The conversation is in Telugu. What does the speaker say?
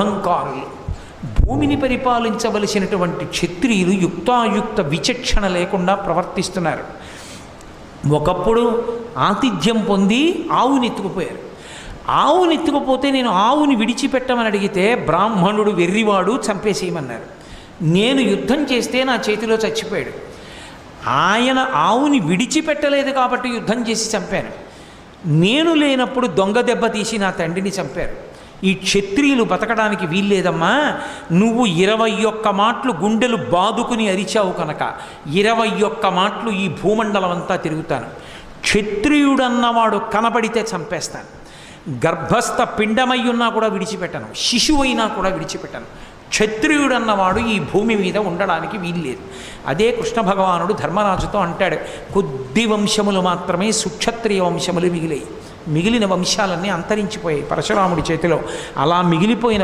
అహంకారులు. భూమిని పరిపాలించవలసినటువంటి క్షత్రియులు యుక్తాయుక్త విచక్షణ లేకుండా ప్రవర్తిస్తున్నారు. ఒకప్పుడు ఆతిథ్యం పొంది ఆవుని ఎత్తుకుపోయారు. ఆవుని ఎత్తుకుపోతే నేను ఆవుని విడిచిపెట్టమని అడిగితే బ్రాహ్మణుడు వెర్రివాడు చంపేసేయమన్నారు. నేను యుద్ధం చేస్తే నా చేతిలో చచ్చిపోయాడు. ఆయన ఆవుని విడిచిపెట్టలేదు కాబట్టి యుద్ధం చేసి చంపాను. నేను లేనప్పుడు దొంగ దెబ్బ తీసి నా తండ్రిని చంపారు. ఈ క్షత్రియులు బతకడానికి వీల్లేదమ్మా. నువ్వు 21 మాటలు గుండెలు బాదుకుని అరిచావు కనుక 21 మాటలు ఈ భూమండలం అంతా తిరుగుతాను. క్షత్రియుడన్నవాడు కనబడితే చంపేస్తాను. గర్భస్థ పిండమై ఉన్నా కూడా విడిచిపెట్టను, శిశువైనా కూడా విడిచిపెట్టను. క్షత్రియుడన్నవాడు ఈ భూమి మీద ఉండడానికి వీల్లేదు. అదే కృష్ణ భగవానుడు ధర్మరాజుతో అంటాడు, కొద్ది వంశములు మాత్రమే సుక్షత్రియ వంశములు మిగిలాయి, మిగిలిన వంశాలన్నీ అంతరించిపోయాయి పరశురాముడి చేతిలో. అలా మిగిలిపోయిన